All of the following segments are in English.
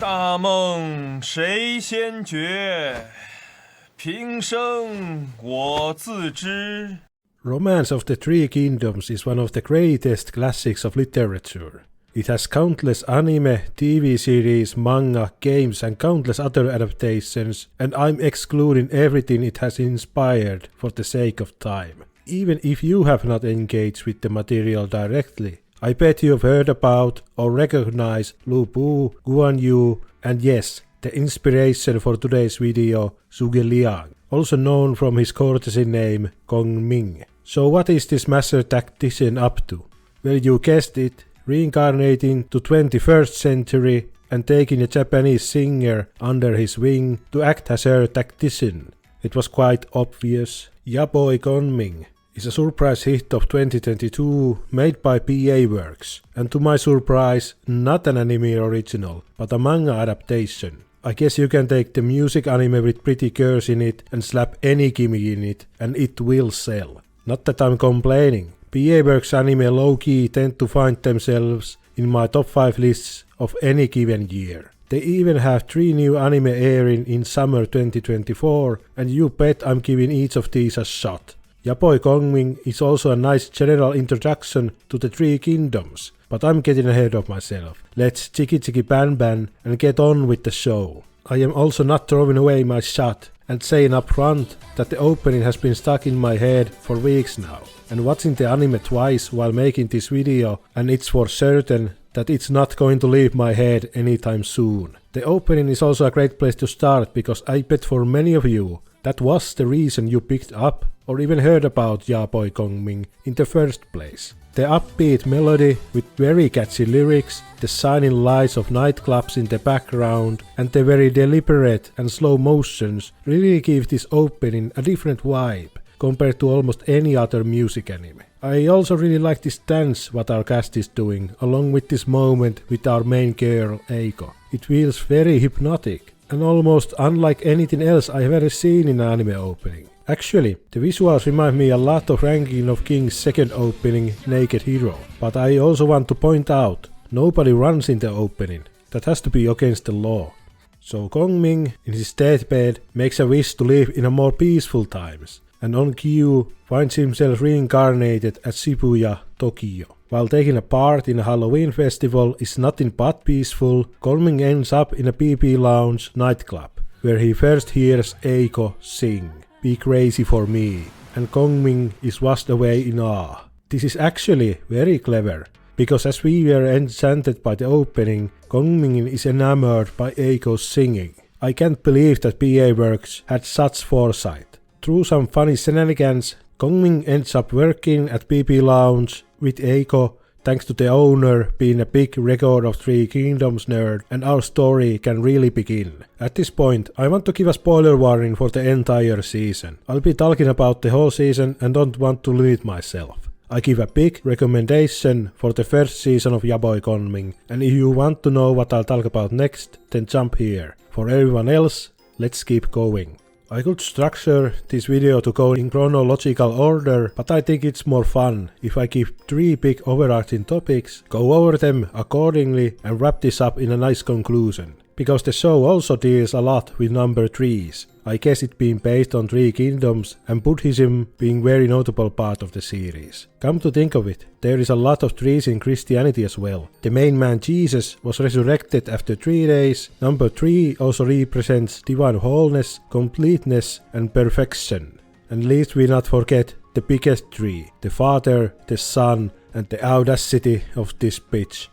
大梦谁先觉？平生我自知。 Romance of the Three Kingdoms is one of the greatest classics of literature. It has countless anime, TV series, manga, games and countless other adaptations, and I'm excluding everything it has inspired for the sake of time. Even if you have not engaged with the material directly, I bet you have heard about or recognize Lu Bu, Guan Yu, and yes, the inspiration for today's video, Zhuge Liang, also known from his courtesy name Kongming. So what is this master tactician up to? Well, you guessed it, reincarnating to 21st century and taking a Japanese singer under his wing to act as her tactician. It was quite obvious. Boy Kongming is a surprise hit of 2022 made by PA Works, and to my surprise, not an anime original, but a manga adaptation. I guess you can take the music anime with pretty girls in it and slap any gimmick in it, and it will sell. Not that I'm complaining. PA Works anime low-key tend to find themselves in my top 5 lists of any given year. They even have 3 new anime airing in summer 2024, and you bet I'm giving each of these a shot. Boy Kongming is also a nice general introduction to the Three Kingdoms, but I'm getting ahead of myself. Let's chiki chiki ban ban and get on with the show. I am also not throwing away my shot and saying up front that the opening has been stuck in my head for weeks now, and watching the anime twice while making this video, and it's for certain that it's not going to leave my head anytime soon. The opening is also a great place to start because I bet for many of you that was the reason you picked up or even heard about Boy Kongming in the first place. The upbeat melody with very catchy lyrics, the shining lights of nightclubs in the background, and the very deliberate and slow motions really give this opening a different vibe compared to almost any other music anime. I also really like this dance what our cast is doing, along with this moment with our main girl Eiko. It feels very hypnotic and almost unlike anything else I have ever seen in an anime opening. Actually, the visuals remind me a lot of Ranking of Kings' second opening, Naked Hero. But I also want to point out, nobody runs in the opening. That has to be against the law. So Kongming, in his deathbed, makes a wish to live in a more peaceful times, and on cue finds himself reincarnated at Shibuya, Tokyo. While taking a part in a Halloween festival is nothing but peaceful, Kongming ends up in a BB Lounge nightclub, where he first hears Eiko sing "Be Crazy for Me", and Kongming is washed away in awe. This is actually very clever, because as we were enchanted by the opening, Kongming is enamored by Eiko's singing. I can't believe that PA Works had such foresight. Through some funny shenanigans, Kongming ends up working at BB Lounge with Eiko, thanks to the owner being a big Record of Three Kingdoms nerd, and our story can really begin. At this point, I want to give a spoiler warning for the entire season. I'll be talking about the whole season and don't want to limit myself. I give a big recommendation for the first season of Boy Kongming, and if you want to know what I'll talk about next, then jump here. For everyone else, let's keep going. I could structure this video to go in chronological order, but I think it's more fun if I give 3 big overarching topics, go over them accordingly and wrap this up in a nice conclusion. Because the show also deals a lot with number 3s, I guess it being based on Three Kingdoms and Buddhism being very notable part of the series. Come to think of it, there is a lot of 3s in Christianity as well. The main man Jesus was resurrected after 3 days. Number 3 also represents divine wholeness, completeness and perfection. And lest we not forget the biggest 3, the Father, the Son and the audacity of this bitch.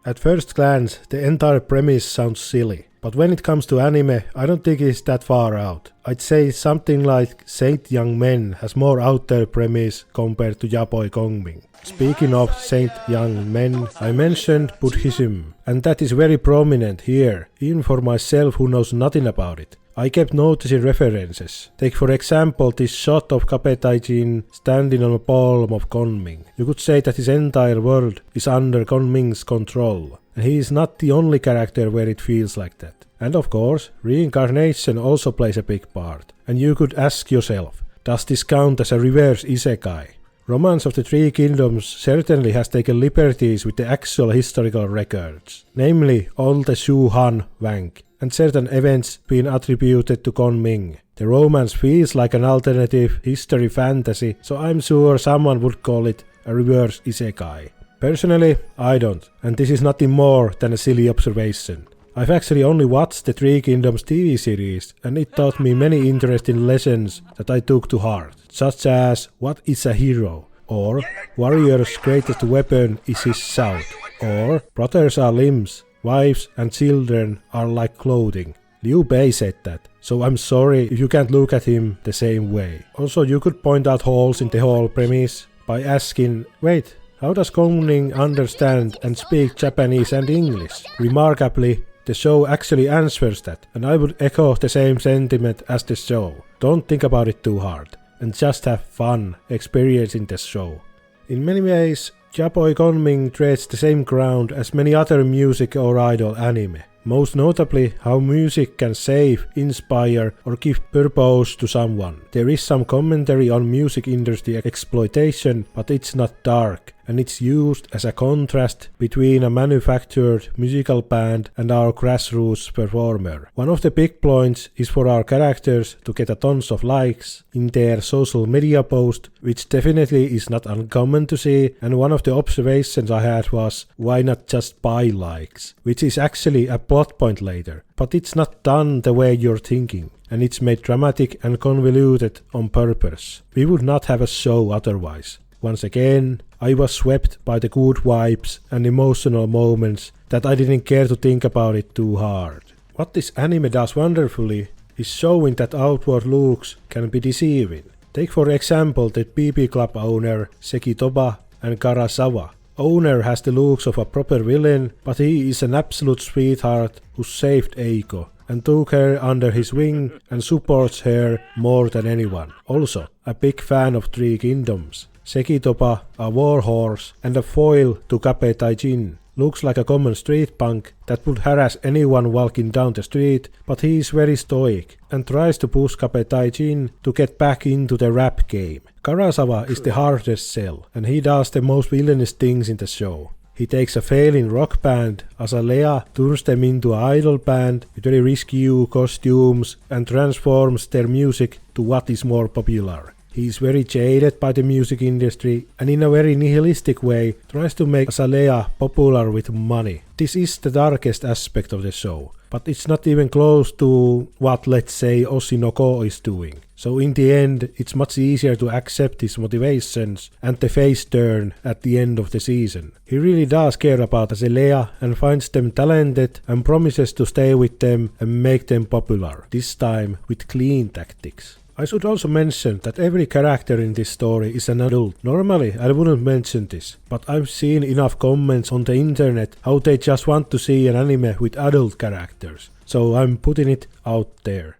At first glance, the entire premise sounds silly, but when it comes to anime, I don't think it's that far out. I'd say something like Saint Young Men has more out there premise compared to Boy Kongming. Speaking of Saint Young Men, I mentioned Buddhism, and that is very prominent here, even for myself who knows nothing about it. I kept noticing references. Take for example this shot of Kapetaijin standing on a palm of Kongming. You could say that his entire world is under Kongming's control, and he is not the only character where it feels like that. And of course, reincarnation also plays a big part. And you could ask yourself, does this count as a reverse Isekai? Romance of the Three Kingdoms certainly has taken liberties with the actual historical records, namely all the Shu Han Wang, and certain events being attributed to Kongming. The romance feels like an alternative history fantasy, so I'm sure someone would call it a reverse Isekai. Personally, I don't, and this is nothing more than a silly observation. I've actually only watched the Three Kingdoms TV series, and it taught me many interesting lessons that I took to heart, such as what is a hero, or warrior's greatest weapon is his shout, or brothers are limbs, wives and children are like clothing. Liu Bei said that, so I'm sorry if you can't look at him the same way. Also, you could point out holes in the whole premise by asking, wait, how does Kongming understand and speak Japanese and English? Remarkably, the show actually answers that, and I would echo the same sentiment as the show. Don't think about it too hard, and just have fun experiencing the show. In many ways, Boy Kongming treads the same ground as many other music or idol anime. Most notably, how music can save, inspire or give purpose to someone. There is some commentary on music industry exploitation, but it's not dark, and it's used as a contrast between a manufactured musical band and our grassroots performer. One of the big points is for our characters to get a tons of likes in their social media post, which definitely is not uncommon to see, and one of the observations I had was, why not just buy likes? Which is actually a plot point later, but it's not done the way you're thinking, and it's made dramatic and convoluted on purpose. We would not have a show otherwise. Once again, I was swept by the good vibes and emotional moments that I didn't care to think about it too hard. What this anime does wonderfully is showing that outward looks can be deceiving. Take for example the BB Club owner Seki Toba and Karasawa. Owner has the looks of a proper villain, but he is an absolute sweetheart who saved Eiko and took her under his wing and supports her more than anyone. Also, a big fan of Three Kingdoms. Seki Toba, a warhorse and a foil to Kape Taijin, looks like a common street punk that would harass anyone walking down the street, but he is very stoic and tries to push Kape Taijin to get back into the rap game. Karasawa is the hardest sell, and he does the most villainous things in the show. He takes a failing rock band, Azalea, turns them into an idol band with very risky costumes and transforms their music to what is more popular. He is very jaded by the music industry and in a very nihilistic way tries to make Azalea popular with money. This is the darkest aspect of the show, but it's not even close to what, let's say, Oshinoko is doing. So in the end, it's much easier to accept his motivations and the face turn at the end of the season. He really does care about Azalea and finds them talented and promises to stay with them and make them popular, this time with clean tactics. I should also mention that every character in this story is an adult. Normally I wouldn't mention this, but I've seen enough comments on the internet how they just want to see an anime with adult characters, so I'm putting it out there.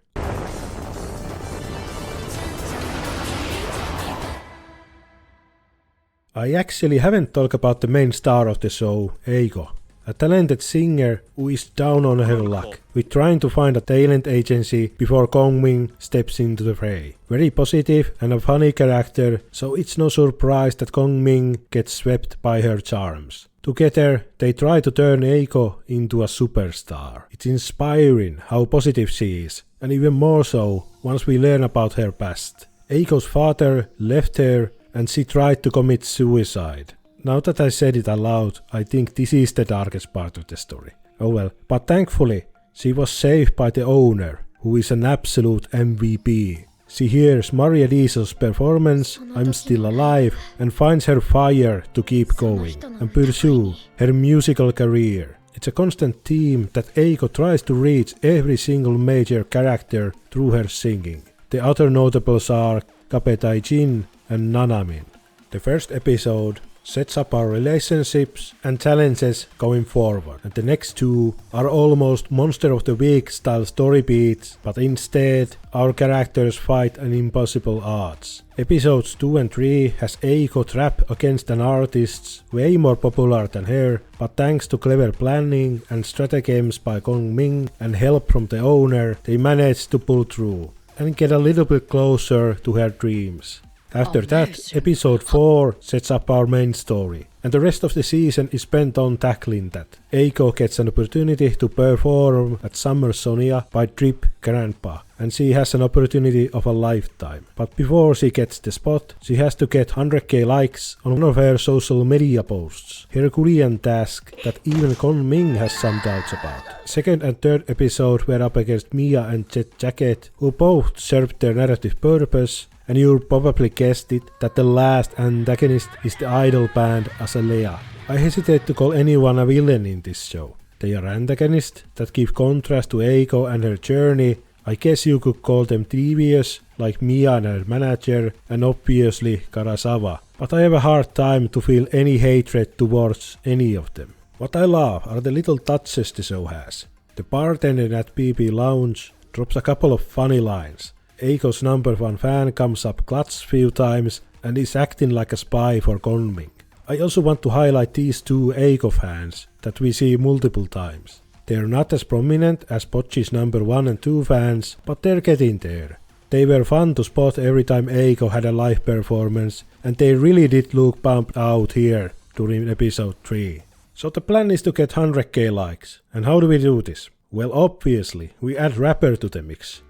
I actually haven't talked about the main star of the show, Eiko. A talented singer who is down on her luck, with trying to find a talent agency before Kongming steps into the fray. Very positive and a funny character, so it's no surprise that Kongming gets swept by her charms. Together, they try to turn Eiko into a superstar. It's inspiring how positive she is, and even more so once we learn about her past. Eiko's father left her and she tried to commit suicide. Now that I said it aloud, I think this is the darkest part of the story. Oh well, but thankfully, she was saved by the owner, who is an absolute MVP. She hears Maria Diesel's performance, I'm Still Alive, and finds her fire to keep going and pursue her musical career. It's a constant theme that Eiko tries to reach every single major character through her singing. The other notables are Kape Taijin and Nanamin. The first episode sets up our relationships and challenges going forward, and the next two are almost Monster of the Week style story beats, but instead our characters fight an impossible odds. Episodes 2 and 3 has Eiko trapped against an artist way more popular than her, but thanks to clever planning and stratagems by Kongming and help from the owner, they managed to pull through and get a little bit closer to her dreams. After that, episode 4 sets up our main story, and the rest of the season is spent on tackling that. Eiko gets an opportunity to perform at Summer Sonia by Trip Grandpa, and she has an opportunity of a lifetime. But before she gets the spot, she has to get 100k likes on one of her social media posts. Herculean task that even Kongming has some doubts about. Second and third episode were up against Mia and Jet Jacket, who both served their narrative purpose, and you probably guessed it that the last antagonist is the idol band Azalea. I hesitate to call anyone a villain in this show. They are antagonists that give contrast to Eiko and her journey. I guess you could call them devious, like Mia and her manager, and obviously Karasawa. But I have a hard time to feel any hatred towards any of them. What I love are the little touches the show has. The bartender at BB Lounge drops a couple of funny lines. Eiko's #1 fan comes up clutch few times and is acting like a spy for Kongming. I also want to highlight these two Eiko fans that we see multiple times. They're not as prominent as Bocchi's #1 and 2 fans, but they're getting there. They were fun to spot every time Eiko had a live performance, and they really did look pumped out here during episode 3. So the plan is to get 100k likes. And how do we do this? Well, obviously, we add rapper to the mix.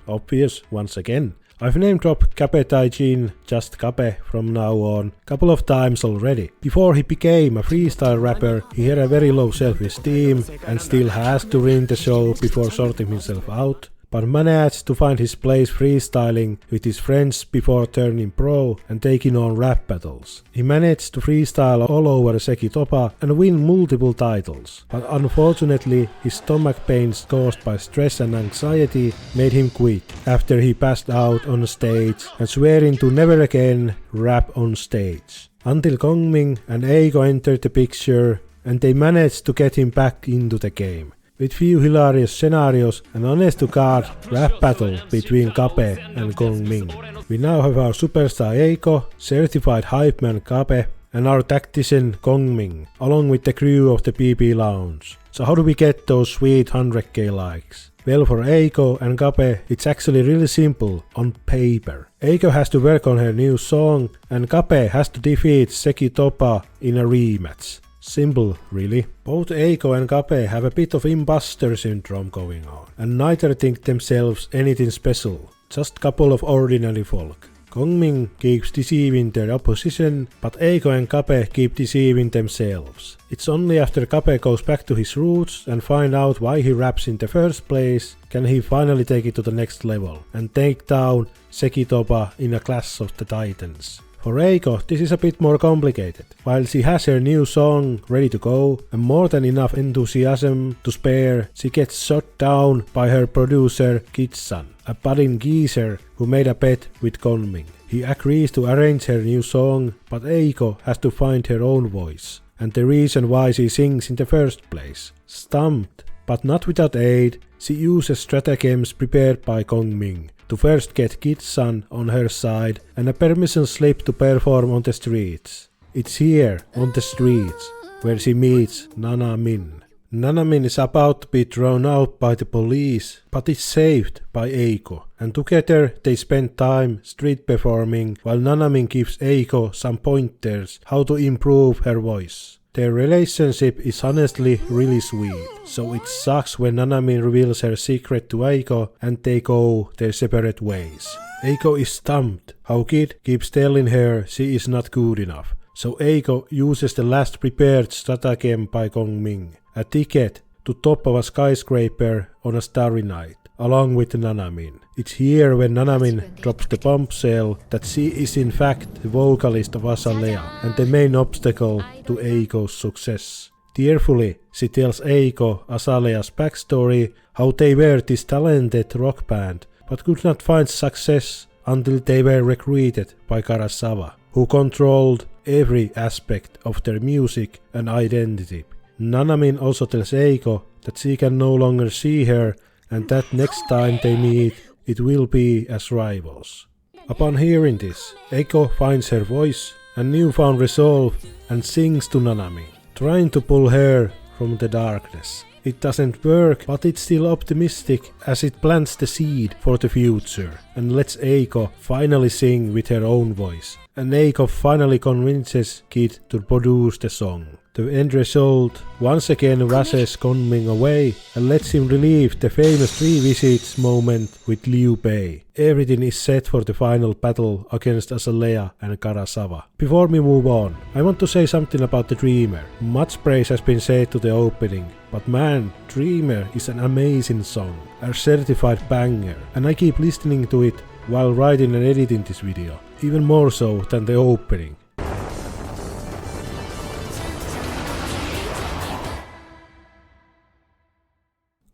Obvious once again. I've name dropped Kape Taijin, just Kape from now on, couple of times already. Before he became a freestyle rapper, he had a very low self-esteem and still has during the show before sorting himself out, but managed to find his place freestyling with his friends before turning pro and taking on rap battles. He managed to freestyle all over Sekitopa and win multiple titles, but unfortunately his stomach pains caused by stress and anxiety made him quit after he passed out on stage and swearing to never again rap on stage. Until Kongming and Eiko entered the picture and they managed to get him back into the game. With few hilarious scenarios and honest to god rap battle between Kape and Kongming. We now have our superstar Eiko, certified hype man Kape, and our tactician Kongming, along with the crew of the BB Lounge. So how do we get those sweet 100k likes? Well, for Eiko and Kape, it's actually really simple on paper. Eiko has to work on her new song, and Kape has to defeat Sekitopa in a rematch. Simple, really. Both Eiko and Kape have a bit of imposter syndrome going on, and neither think themselves anything special, just couple of ordinary folk. Kongming keeps deceiving their opposition, but Eiko and Kape keep deceiving themselves. It's only after Kape goes back to his roots and find out why he raps in the first place, can he finally take it to the next level and take down Sekitopa in a Clash of the Titans. For Eiko, this is a bit more complicated. While she has her new song ready to go and more than enough enthusiasm to spare, she gets shot down by her producer Kitsan, a budding geezer who made a bet with Kongming. He agrees to arrange her new song, but Eiko has to find her own voice and the reason why she sings in the first place. Stumped, but not without aid, she uses stratagems prepared by Kongming to first get Kitsan on her side and a permission slip to perform on the streets. It's here, on the streets, where she meets Nanamin. Nanamin is about to be thrown out by the police, but is saved by Eiko, and together they spend time street performing while Nanamin gives Eiko some pointers how to improve her voice. Their relationship is honestly really sweet, so it sucks when Nanamin reveals her secret to Eiko and they go their separate ways. Eiko is stumped how Kid keeps telling her she is not good enough, so Eiko uses the last prepared stratagem by Kongming, a ticket to top of a skyscraper on a starry night, along with Nanamin. It's here when Nanamin drops the bombshell that she is in fact the vocalist of Azalea and the main obstacle to Eiko's success. Tearfully, she tells Eiko Azalea's backstory, how they were this talented rock band but could not find success until they were recruited by Karasawa, who controlled every aspect of their music and identity. Nanamin also tells Eiko that she can no longer see her and that next time they meet, it will be as rivals. Upon hearing this, Eiko finds her voice and newfound resolve and sings to Nanamin, trying to pull her from the darkness. It doesn't work, but it's still optimistic as it plants the seed for the future and lets Eiko finally sing with her own voice. And Eiko finally convinces Kid to produce the song. The end result once again rushes Kongming away and lets him relive the famous 3 visits moment with Liu Bei. Everything is set for the final battle against Azalea and Karasawa. Before we move on, I want to say something about the Dreamer. Much praise has been said to the opening, but man, Dreamer is an amazing song, a certified banger, and I keep listening to it while writing and editing this video, even more so than the opening.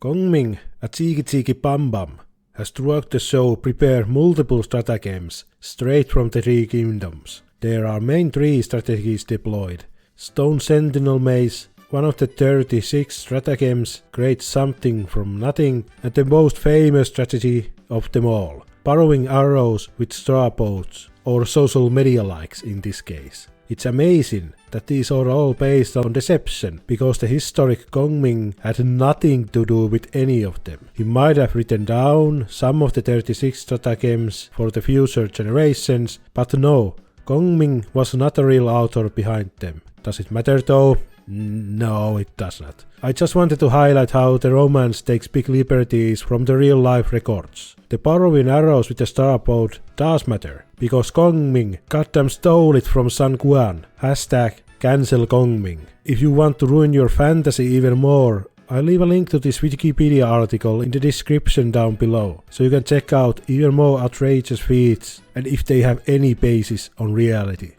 Kongming, a cheeky cheeky bam bam, has throughout the show prepared multiple stratagems straight from the 3 kingdoms. There are main 3 strategies deployed. Stone Sentinel Maze, one of the 36 stratagems, creates something from nothing, and the most famous strategy of them all, borrowing arrows with straw boats, or social media likes in this case. It's amazing that these are all based on deception, because the historic Kongming had nothing to do with any of them. He might have written down some of the 36 stratagems for the future generations, but no, Kongming was not a real author behind them. Does it matter though? No, it does not. I just wanted to highlight how the romance takes big liberties from the real life records. The borrowing arrows with the starboat does matter, because Kongming goddamn stole it from San Quan. #cancel Kongming. If you want to ruin your fantasy even more, I'll leave a link to this Wikipedia article in the description down below, so you can check out even more outrageous feats and if they have any basis on reality.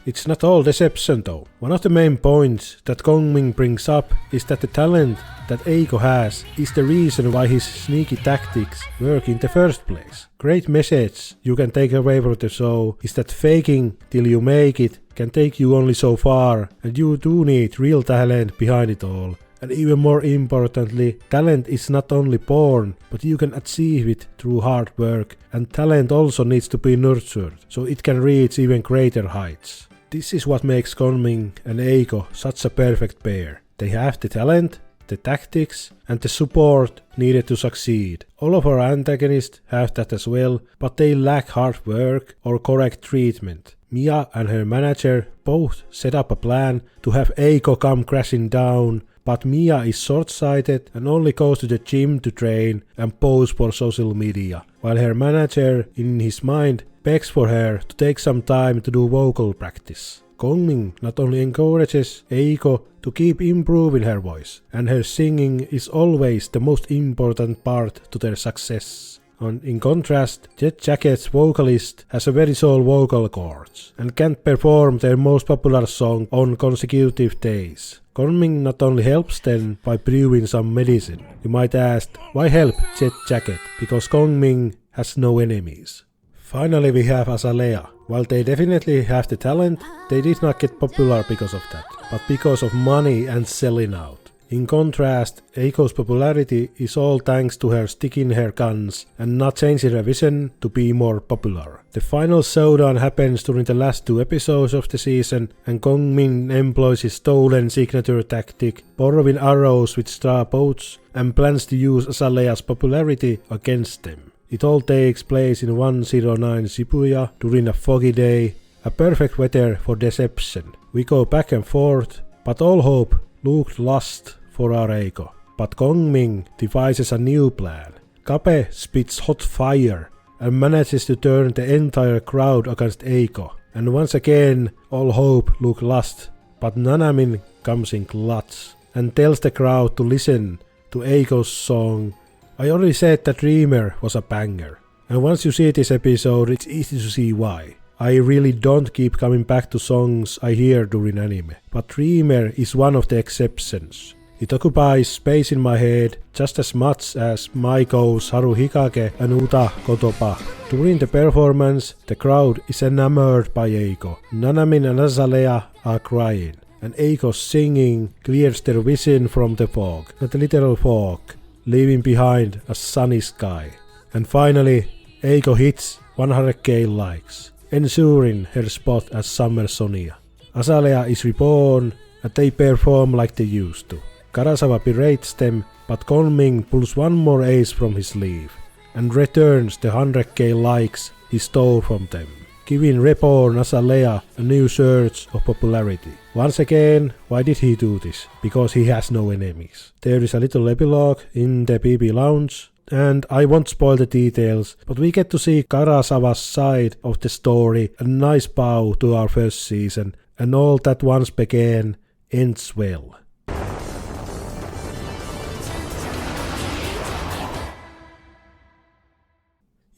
It's not all deception though. One of the main points that Kongming brings up is that the talent that Eiko has is the reason why his sneaky tactics work in the first place. Great message you can take away from the show is that faking till you make it can take you only so far, and you do need real talent behind it all. And even more importantly, talent is not only born, but you can achieve it through hard work, and talent also needs to be nurtured, so it can reach even greater heights. This is what makes Kongming and Eiko such a perfect pair. They have the talent, the tactics, and the support needed to succeed. All of our antagonists have that as well, but they lack hard work or correct treatment. Mia and her manager both set up a plan to have Eiko come crashing down, but Mia is short-sighted and only goes to the gym to train and pose for social media, while her manager, in his mind, begs for her to take some time to do vocal practice. Kongming not only encourages Eiko to keep improving her voice, and her singing is always the most important part to their success. In contrast, Jet Jacket's vocalist has a very sole vocal cords and can't perform their most popular song on consecutive days. Kongming not only helps them by brewing some medicine. You might ask, why help Jet Jacket? Because Kongming has no enemies. Finally we have Azalea. While they definitely have the talent, they did not get popular because of that, but because of money and selling out. In contrast, Eiko's popularity is all thanks to her sticking her guns and not changing her vision to be more popular. The final showdown happens during the last 2 episodes of the season, and Kongming employs his stolen signature tactic, borrowing arrows with straw boats, and plans to use Azalea's popularity against them. It all takes place in 109 Shibuya during a foggy day, a perfect weather for deception. We go back and forth, but all hope looked lost for our Eiko. But Kongming devises a new plan. Kabe spits hot fire and manages to turn the entire crowd against Eiko. And once again, all hope looked lost, but Nanamin comes in clutch and tells the crowd to listen to Eiko's song. I already said that Dreamer was a banger, and once you see this episode, it's easy to see why. I really don't keep coming back to songs I hear during anime, but Dreamer is one of the exceptions. It occupies space in my head just as much as Maiko's Haruhikage and Uta Kotoba. During the performance, the crowd is enamored by Eiko. Nanamin and Azalea are crying, and Eiko's singing clears their vision from the fog, not a literal fog, leaving behind a sunny sky. And finally, Eiko hits 100k likes, ensuring her spot as Summer Sonia. Azalea is reborn, and they perform like they used to. Karasawa berates them, but Kongming pulls one more ace from his sleeve and returns the 100k likes he stole from them, giving Reborn Azalea a new surge of popularity. Once again, why did he do this? Because he has no enemies. There is a little epilogue in the BB Lounge, and I won't spoil the details, but we get to see Karasawa's side of the story, a nice bow to our first season, and all that once began ends well.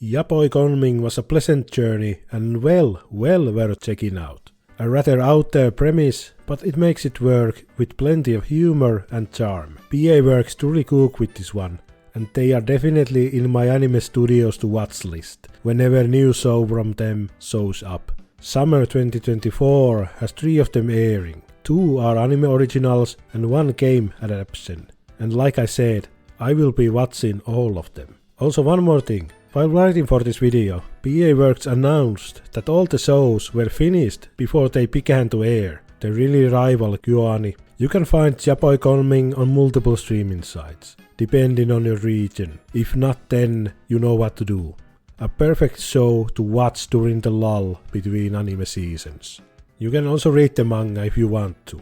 Boy Kongming was a pleasant journey and well worth checking out. A rather out there premise, but it makes it work with plenty of humor and charm. PA Works truly cook with this one, and they are definitely in my anime studios to watch list whenever new show from them shows up. Summer 2024 has 3 of them airing. 2 are anime originals and 1 game adaptation. And like I said, I will be watching all of them. Also one more thing. While writing for this video, PA Works announced that all the shows were finished before they began to air. They really rival KyoAni. You can find Boy Kongming on multiple streaming sites, depending on your region. If not, then you know what to do. A perfect show to watch during the lull between anime seasons. You can also read the manga if you want to.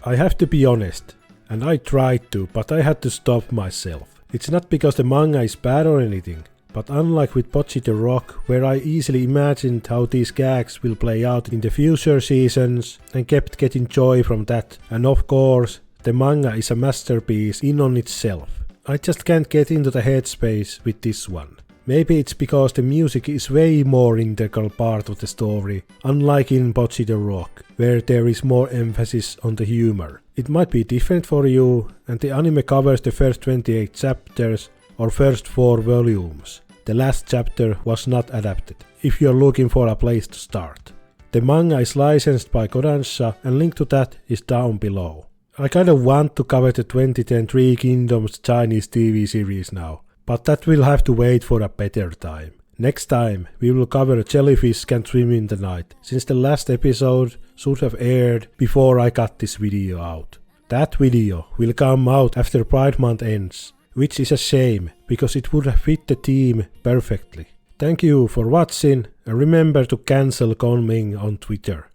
I have to be honest, and I tried to, but I had to stop myself. It's not because the manga is bad or anything. But unlike with Bocchi the Rock, where I easily imagined how these gags will play out in the future seasons and kept getting joy from that, and of course, the manga is a masterpiece in on itself. I just can't get into the headspace with this one. Maybe it's because the music is way more integral part of the story, unlike in Bocchi the Rock, where there is more emphasis on the humor. It might be different for you, and the anime covers the first 28 chapters, or first 4 volumes. The last chapter was not adapted, if you're looking for a place to start. The manga is licensed by Kodansha, and link to that is down below. I kinda want to cover the 2010 Three Kingdoms Chinese TV series now, but that will have to wait for a better time. Next time we will cover Jellyfish Can't Swim in the Night, since the last episode should have aired before I got this video out. That video will come out after Pride Month ends, which is a shame, because it would have fit the theme perfectly. Thank you for watching, and remember to cancel Kongming on Twitter.